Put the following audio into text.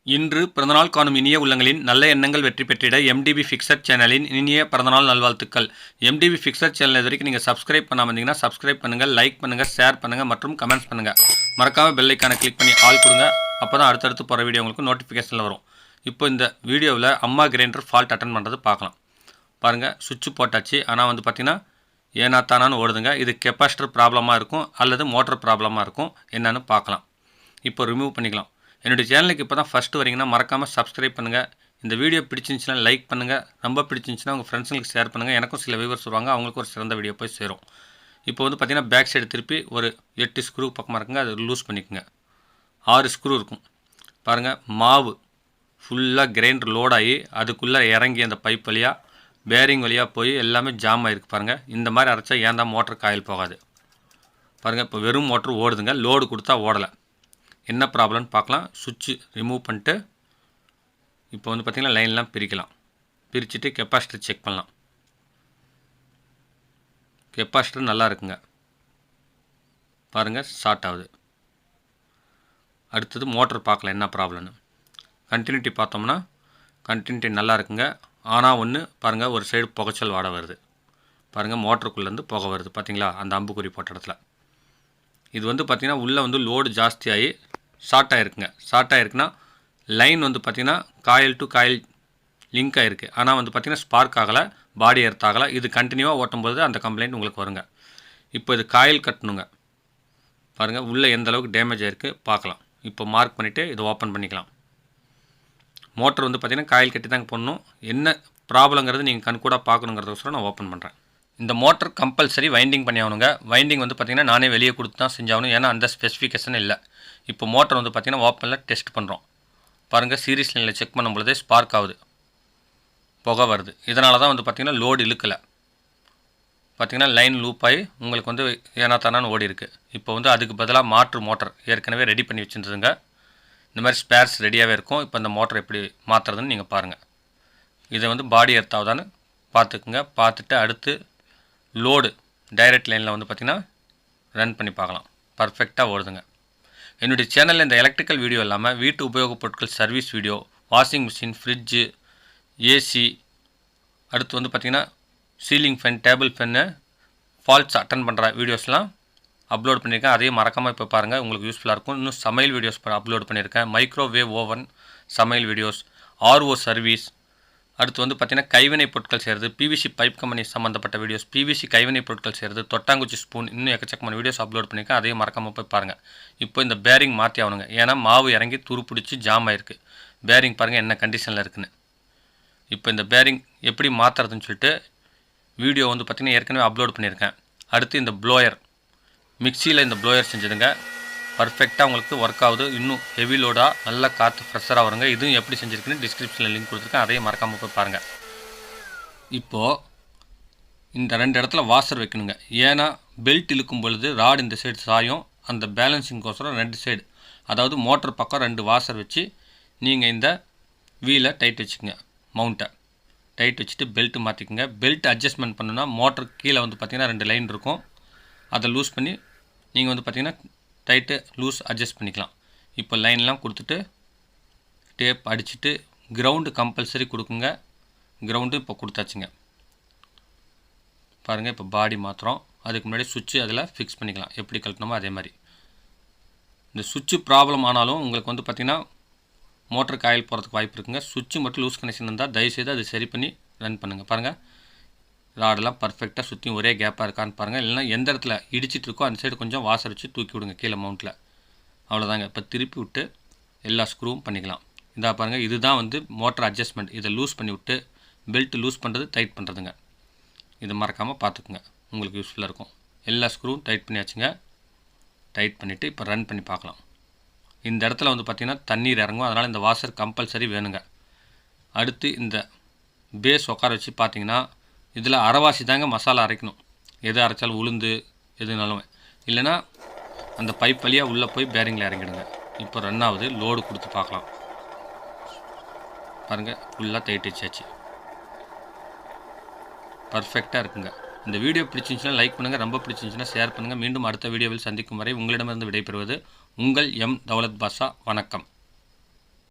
இன்று பிறந்தநாள் காணும் இனிய உள்ளங்களின் நல்ல எண்ணங்கள் வெற்றி பெற்றிட எம்டிபி ஃபிக்சர் சேனலின் இனிய பிறந்தநாள் நல்வாழ்த்துக்கள். எம்டிபி ஃபிக்சர் சேனல் இது வரைக்கும் நீங்கள் சப்ஸ்கிரைப் பண்ணாமல் இருந்தீங்கன்னா சப்ஸ்கிரைப் பண்ணுங்கள், லைக் பண்ணுங்கள், ஷேர் பண்ணுங்கள் மற்றும் கமெண்ட்ஸ் பண்ணுங்கள். மறக்காமல் பெல் ஐக்கானை கிளிக் பண்ணி ஆல் கொடுங்க. அப்போ தான் அடுத்தடுத்து போகிற வீடியோ உங்களுக்கு நோட்டிஃபிகேஷனில் வரும். இப்போ இந்த வீடியோவில் அம்மா கிரைண்டர் ஃபால்ட் அட்டன் பண்ணுறது பார்க்கலாம். பாருங்கள், சுவிட்ச் போட்டாச்சு. ஆனால் பார்த்திங்கன்னா ஏனா தானான்னு ஓடுதுங்க. இது கெப்பாசிட்டர் ப்ராப்ளமாக இருக்கும் அல்லது மோட்டர் ப்ராப்ளமாக இருக்கும். என்னென்னு பார்க்கலாம். இப்போ ரிமூவ் பண்ணிக்கலாம். என்னுடைய சேனலுக்கு இப்போ தான் ஃபஸ்ட்டு வரீங்கன்னா மறக்காமல் சப்ஸ்கிரைப் பண்ணுங்கள். இந்த வீடியோ பிடிச்சிருந்துச்சுன்னா லைக் பண்ணுங்கள். ரொம்ப பிடிச்சிருந்துச்சுன்னா உங்கள் ஃப்ரெண்ட்ஸுங்களுக்கு ஷேர் பண்ணுங்கள். எனக்கும் சில வியூவர்ஸ் வருவாங்க, அவங்களுக்கு ஒரு சிறந்த வீடியோ போய் சேரும். இப்போ பார்த்திங்கன்னா பேக் சைடு திருப்பி ஒரு 8 ஸ்க்ரூ பக்கமாக இருக்குங்க, அது லூஸ் பண்ணிக்கோங்க. 6 ஸ்க்ரூ இருக்கும். பாருங்கள், மாவு ஃபுல்லாக கிரைண்டர் லோடாகி அதுக்குள்ளே இறங்கி அந்த பைப் வழியாக பேரிங் வழியாக போய் எல்லாமே ஜாம் ஆகிருக்கு. பாருங்கள், இந்த மாதிரி அரைச்சா ஏன் தான் மோட்டர் காயில் போகாது. பாருங்கள், இப்போ வெறும் மோட்டர் ஓடுதுங்க, லோடு கொடுத்தா ஓடலை. என்ன ப்ராப்ளம்னு பார்க்கலாம். சுவிட்சு ரிமூவ் பண்ணிட்டு இப்போ பார்த்திங்கன்னா லைன்லாம் பிரிக்கலாம். பிரிச்சுட்டு கெப்பாசிட்டர் செக் பண்ணலாம். கெப்பாசிட்டர் நல்லா இருக்குங்க. பாருங்கள், ஷார்ட் ஆகுது. அடுத்தது மோட்டர் பார்க்கலாம் என்ன ப்ராப்ளம்னு. கண்டினியூட்டி பார்த்தோம்னா கண்டினியூட்டி நல்லா இருக்குங்க. ஆனால் ஒன்று பாருங்கள், ஒரு சைடு புகைச்சல் வாடை வருது. பாருங்கள், மோட்டருக்குள்ளேருந்து புகை வருது. பார்த்திங்களா, அந்த அம்புக்குறி போட்ட இடத்துல. இது பார்த்திங்கன்னா உள்ளே லோடு ஜாஸ்தியாகி ஷார்ட் ஆகிருக்குங்க. ஷார்ட் ஆகிருக்குன்னா லைன் பார்த்திங்கன்னா காயில் டு காயில் லிங்க் ஆகிருக்கு. ஆனால் பார்த்திங்கன்னா ஸ்பார்க் ஆகலை, பாடி எர்த் ஆகலை. இது கண்டினியூவாக ஓட்டும்போது அந்த கம்ப்ளைண்ட் உங்களுக்கு வருங்க. இப்போ இது காயில் கட்டணுங்க. பாருங்கள், உள்ளே எந்த அளவுக்கு டேமேஜ் ஆகிருக்கு பார்க்கலாம். இப்போ மார்க் பண்ணிவிட்டு இதை ஓப்பன் பண்ணிக்கலாம். மோட்டர் பார்த்திங்கன்னா காயில் கட்டி தாங்க போடணும். என்ன ப்ராப்ளங்கிறது நீங்கள் கண்கூட பார்க்கணுங்கிறதுக்கோசரம் நான் ஓப்பன் பண்ணுறேன். இந்த மோட்டர் கம்பல்சரி வைண்டிங் பண்ணி ஆகணுங்க. வைண்டிங் பார்த்திங்கன்னா நானே வெளியே கொடுத்து தான் செஞ்சாகணும். ஏன்னா அந்த ஸ்பெசிஃபிகேஷன் இல்லை. இப்போ மோட்டர் பார்த்திங்கன்னா ஓப்பனில் டெஸ்ட் பண்ணுறோம். பாருங்கள், சீரிஸ் லைனில் செக் பண்ணும்பொழுதே ஸ்பார்க் ஆகுது, புகை வருது. இதனால தான் பார்த்திங்கன்னா லோடு இழுக்கலை. பார்த்திங்கன்னா லைன் லூப் ஆகி உங்களுக்கு ஏனா தானான்னு ஓடி இருக்குது. இப்போ அதுக்கு பதிலாக மாற்று மோட்டர் ஏற்கனவே ரெடி பண்ணி வச்சுருந்துங்க. இந்த மாதிரி ஸ்பேர்ஸ் ரெடியாகவே இருக்கும். இப்போ இந்த மோட்டர் எப்படி மாற்றுறதுன்னு நீங்கள் பாருங்கள். இதை பாடி எர்த் ஆகுதான்னு பார்த்துக்குங்க. பார்த்துட்டு அடுத்து லோடு டைரக்ட் லைனில் பார்த்திங்கன்னா ரன் பண்ணி பார்க்கலாம். பர்ஃபெக்டாக ஓடுதுங்க. என்னுடைய சேனலில் இந்த எலக்ட்ரிக்கல் வீடியோ இல்லாமல் வீட்டு உபயோகப் பொருட்கள் service video, washing machine, fridge, AC, அடுத்து பார்த்திங்கன்னா ceiling fan, table fan faults attend பண்ணுற வீடியோஸ்லாம் அப்லோட் பண்ணியிருக்கேன். அதையும் மறக்காமல் இப்போ பாருங்கள், உங்களுக்கு யூஸ்ஃபுல்லாக இருக்கும். இன்னும் சமையல் வீடியோஸ் அப்லோட் பண்ணியிருக்கேன். மைக்ரோவேவ் ஓவன் சமையல் வீடியோஸ், ஆர்ஓ சர்வீஸ், அடுத்து பார்த்திங்கன்னா கைவினை பொருட்கள் செய்கிறது, பிவிசி பைப் கம்பெனி சம்மந்தப்பட்ட வீடியோஸ், பிவிசி கைவினை பொருட்கள் செய்கிறது, தொட்டாங்குச்சி ஸ்பூன், இன்னும் எக்கச்சக்கமான வீடியோஸ் அப்லோட் பண்ணியிருக்கேன். அதையும் மறக்காமல் போய் பாருங்கள். இப்போ இந்த பேரிங் மாற்றி ஆகணுங்க. ஏன்னா மாவு இறங்கி துரு பிடிச்சி ஜாம் ஆகிருக்கு. பேரிங் பாருங்கள் என்ன கண்டிஷனில் இருக்குன்னு. இப்போ இந்த பேரிங் எப்படி மாற்றுறதுன்னு சொல்லிட்டு வீடியோ பார்த்திங்கன்னா ஏற்கனவே அப்லோட் பண்ணியிருக்கேன். அடுத்து இந்த ப்ளோயர், மிக்சியில் இந்த ப்ளோயர் செஞ்சுடுங்க. பர்ஃபெக்டாக உங்களுக்கு ஒர்க் ஆகுது. இன்னும் ஹெவி லோடாக நல்லா காற்று ஃப்ரெஷ்ஷராக வருங்க. இதுவும் எப்படி செஞ்சுருக்குன்னு டிஸ்கிரிப்ஷனில் லிங்க் கொடுத்துருக்கேன். அதையும் மறக்காமல் போய் பாருங்கள். இப்போது இந்த 2 இடத்துல வாஷர் வைக்கணுங்க. ஏன்னா பெல்ட் இழுக்கும் பொழுது ராடு இந்த சைடு சாயும். அந்த பேலன்சிங்கோசரம் 2 சைடு, அதாவது மோட்டர் பக்கம் 2 வாஷர் வச்சு நீங்கள் இந்த வீலை டைட் வச்சுக்கோங்க. மவுண்ட்டை டைட் வச்சுட்டு பெல்ட்டு மாற்றிக்கோங்க. பெல்ட் அட்ஜஸ்ட்மெண்ட் பண்ணுன்னா மோட்டர் கீழே பார்த்திங்கன்னா 2 லைன் இருக்கும். அதை லூஸ் பண்ணி நீங்கள் பார்த்திங்கன்னா டைட்டு லூஸ் அட்ஜஸ்ட் பண்ணிக்கலாம். இப்போ லைன்லாம் கொடுத்துட்டு டேப் அடிச்சுட்டு கிரவுண்டு கம்பல்சரி கொடுக்குங்க. கிரவுண்டு இப்போ கொடுத்தாச்சுங்க. பாருங்கள், இப்போ பாடி மாத்திரம். அதுக்கு முன்னாடி சுவிட்சு அதில் ஃபிக்ஸ் பண்ணிக்கலாம். எப்படி கழட்டணுமோ அதே மாதிரி. இந்த சுவிட்சு ப்ராப்ளம் ஆனாலும் உங்களுக்கு பார்த்திங்கன்னா மோட்டர் காயில் போகிறதுக்கு வாய்ப்பு இருக்குங்க. சுவிட்சு மட்டும் லூஸ் கனெக்ஷன் இருந்தால் தயவுசெய்து அது சரி பண்ணி ரன் பண்ணுங்கள். பாருங்கள், ராடெல்லாம் பர்ஃபெக்டாக சுற்றியும் ஒரே கேப்பாக இருக்கான்னு பாருங்கள். இல்லைனா எந்த இடத்துல இடிச்சிட்டு இருக்கோ அந்த சைடு கொஞ்சம் வாஷர் வச்சு தூக்கி விடுங்க கீழே மவுண்ட்டில். அவ்வளோதாங்க. இப்போ திருப்பி விட்டு எல்லா ஸ்க்ரூவும் பண்ணிக்கலாம். இதாக பாருங்கள், இதுதான் மோட்டர் அட்ஜஸ்ட்மெண்ட். இதை லூஸ் பண்ணி விட்டு பெல்ட் லூஸ் பண்ணுறது, டைட் பண்ணுறதுங்க. இதை மறக்காமல் பார்த்துக்குங்க, உங்களுக்கு யூஸ்ஃபுல்லாக இருக்கும். எல்லா ஸ்க்ரூவும் டைட் பண்ணியாச்சுங்க. டைட் பண்ணிவிட்டு இப்போ ரன் பண்ணி பார்க்கலாம். இந்த இடத்துல பார்த்திங்கன்னா தண்ணீர் இறங்கும். அதனால் இந்த வாஷர் கம்பல்சரி வேணுங்க. அடுத்து இந்த பேஸ் உட்கார வச்சு பார்த்திங்கன்னா இதில் அரைவாசி தாங்க மசாலா அரைக்கணும். எது அரைச்சாலும் உளுந்து எதுனாலும், இல்லைன்னா அந்த பைப் வழியாக உள்ளே போய் பேரிங்கில் இறங்கிடுங்க. இப்போ ரன் ஆகுது. லோடு கொடுத்து பார்க்கலாம். பாருங்கள், ஃபுல்லாக டைட் வச்சாச்சு. பர்ஃபெக்டாக இருக்குங்க. இந்த வீடியோ பிடிச்சிருந்துச்சுன்னா லைக் பண்ணுங்கள். ரொம்ப பிடிச்சிருந்துச்சுன்னா ஷேர் பண்ணுங்கள். மீண்டும் அடுத்த வீடியோவில் சந்திக்கும் வரை உங்களிடமிருந்து விடைபெறுவது உங்கள் எம் தௌலத் பாஷா. வணக்கம்.